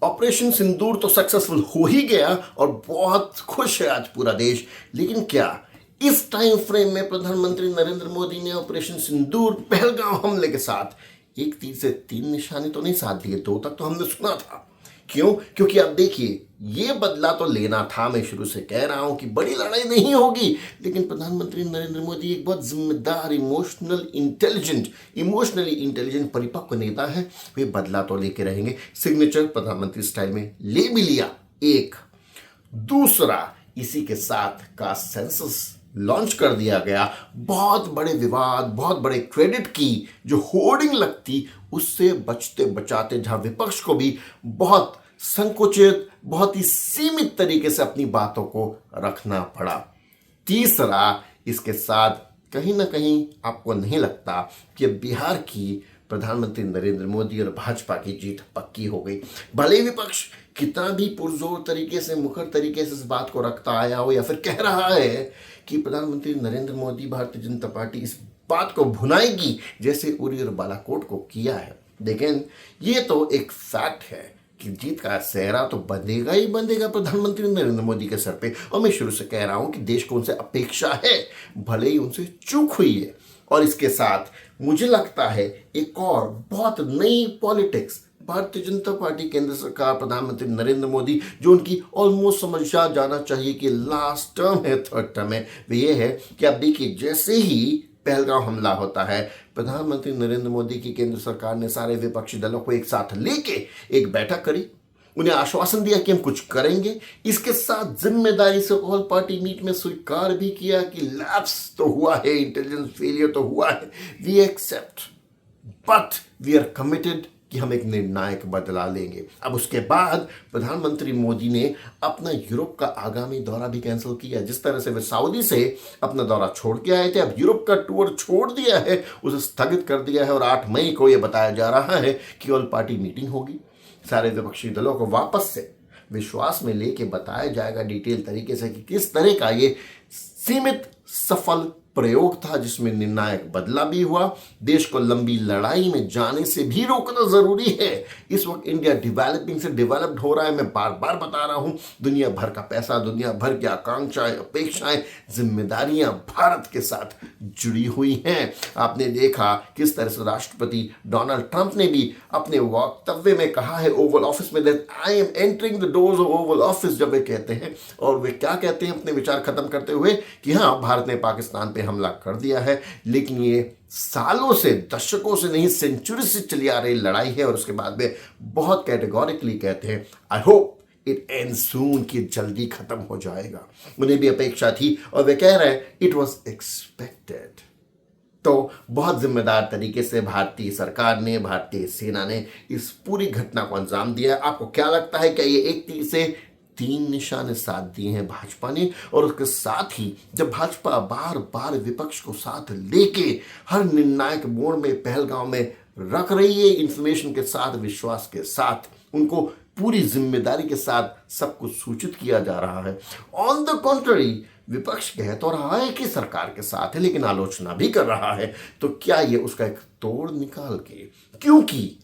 Operation सिंदूर तो successful हो ही गया और बहुत खुश है आज पूरा देश। लेकिन क्या इस टाइम फ्रेम में प्रधानमंत्री नरेंद्र मोदी ने ऑपरेशन सिंदूर पहलगाम हमले के साथ एक तीर से तीन निशाने तो नहीं साध दिए, दो तक तो हमने सुना था। क्यों? क्योंकि अब देखिए, ये बदला तो लेना था। मैं शुरू से कह रहा हूं कि बड़ी लड़ाई नहीं होगी, लेकिन प्रधानमंत्री नरेंद्र मोदी एक बहुत जिम्मेदार, इमोशनली इंटेलिजेंट परिपक्व नेता है। वे बदला तो लेके रहेंगे। सिग्नेचर प्रधानमंत्री स्टाइल में ले भी लिया एक। दूसरा, इसी के साथ का सेंसस लॉन्च कर दिया गया। बहुत बड़े विवाद, बहुत बड़े क्रेडिट की जो होर्डिंग लगती, उससे बचते बचाते जहां विपक्ष को भी बहुत संकुचित, बहुत ही सीमित तरीके से अपनी बातों को रखना पड़ा। तीसरा, इसके साथ कहीं ना कहीं आपको नहीं लगता कि बिहार की प्रधानमंत्री नरेंद्र मोदी और भाजपा की जीत पक्की हो गई? भले विपक्ष कितना भी पुरजोर तरीके से, मुखर तरीके से इस बात को रखता आया हो या फिर कह रहा है कि प्रधानमंत्री नरेंद्र मोदी, भारतीय जनता पार्टी इस बात को भुनाएगी जैसे उरी और बालाकोट को किया है, लेकिन ये तो एक फैक्ट है कि जीत का सेहरा तो बंधेगा ही बंधेगा प्रधानमंत्री नरेंद्र मोदी के सर पे। और मैं शुरू से कह रहा हूं कि देश को उनसे अपेक्षा है, भले ही उनसे चूक हुई है। और इसके साथ मुझे लगता है एक और बहुत नई पॉलिटिक्स भारतीय जनता पार्टी, केंद्र सरकार, प्रधानमंत्री नरेंद्र मोदी, जो उनकी ऑलमोस्ट समझ जाना चाहिए कि लास्ट टर्म है, थर्ड टर्म है, वो ये है कि आप देखिए, जैसे ही पहलगाम हमला होता है, प्रधानमंत्री नरेंद्र मोदी की केंद्र सरकार ने सारे विपक्षी दलों को एक साथ लेके एक बैठक करी, उन्हें आश्वासन दिया कि हम कुछ करेंगे। इसके साथ जिम्मेदारी से ऑल पार्टी मीट में स्वीकार भी किया कि लैप्स तो हुआ है, इंटेलिजेंस फेलियर तो हुआ है, we accept, but we are committed कि हम एक निर्णायक बदला लेंगे। अब उसके बाद प्रधानमंत्री मोदी ने अपना यूरोप का आगामी दौरा भी कैंसिल किया। जिस तरह से वे सऊदी से अपना दौरा छोड़ के आए थे, अब यूरोप का टूर छोड़ दिया है, उसे स्थगित कर दिया है। और 8 मई को यह बताया जा रहा है कि ऑल पार्टी मीटिंग होगी। सारे विपक्षी दलों को वापस से विश्वास में लेके बताया जाएगा डिटेल तरीके से कि किस तरह का ये सीमित सफल प्रयोग था जिसमें निर्णायक बदला भी हुआ। देश को लंबी लड़ाई में जाने से भी रोकना जरूरी है। इस वक्त इंडिया डेवलपिंग से डेवलप्ड हो रहा है। मैं बार बार बता रहा हूं, दुनिया भर का पैसा, दुनिया भर की आकांक्षाएं, अपेक्षाएं, जिम्मेदारियां भारत के साथ जुड़ी हुई हैं। आपने देखा किस तरह से राष्ट्रपति डोनाल्ड ट्रंप ने भी अपने वक्तव्य में कहा है ओवल ऑफिस में, that I am entering the doors of Oval office, जब वे कहते हैं। और वे क्या कहते हैं अपने विचार खत्म करते हुए कि हाँ, भारत ने पाकिस्तान पे हमला कर दिया है, लेकिन ये सालों से, दशकों से नहीं, सेंचुरी से चली आ रही लड़ाई है। और उसके बाद में बहुत कैटेगोरिकली कहते हैं, I hope it and soon, कि जल्दी खत्म हो जाएगा। उन्हें भी अपेक्षा थी और वे कह रहे हैं इट वॉज एक्सपेक्टेड। तो बहुत जिम्मेदार तरीके से भारतीय सरकार ने, भारतीय सेना ने इस पूरी घटना को अंजाम दिया। आपको क्या लगता है, क्या ये एक तीर से तीन निशाने साध दिए हैं भाजपा ने? और उसके साथ ही जब भाजपा बार बार विपक्ष को साथ लेके हर निर्णायक मोड़ में पहलगाम में रख रही है, इंफॉर्मेशन के साथ, विश्वास के साथ, उनको पूरी जिम्मेदारी के साथ सब कुछ सूचित किया जा रहा है। ऑन द कॉन्ट्ररी, विपक्ष कह तो रहा है कि सरकार के साथ है, लेकिन आलोचना भी कर रहा है। तो क्या ये उसका एक तोड़ निकाल के, क्योंकि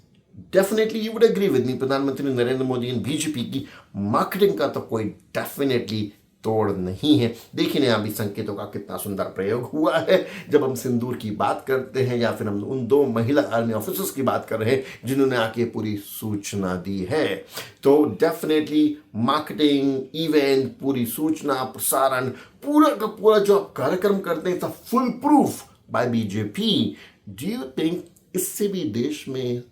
definitely you would agree with me, प्रधानमंत्री नरेंद्र मोदी एंड बीजेपी की मार्केटिंग का तो कोई डेफिनेटली तोड़ नहीं है। देखिए ना, अभी संकेतों का कितना सुंदर प्रयोग हुआ है जब हम सिंदूर की बात करते हैं, या फिर हम उन 2 महिला आर्मी ऑफिसर्स की बात कर रहे हैं जिन्होंने आके पूरी सूचना दी है। तो डेफिनेटली मार्केटिंग, इवेंट, पूरी सूचना, प्रसारण, पूरा का पूरा जो आप कार्यक्रम करते हैं, full proof by BJP. Do you think इससे भी देश में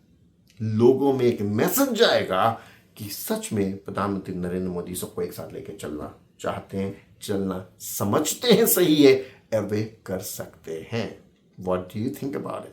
लोगों में एक मैसेज जाएगा कि सच में प्रधानमंत्री नरेंद्र मोदी सबको एक साथ लेकर चलना चाहते हैं, चलना समझते हैं सही है, और वे कर सकते हैं? What do you think about it?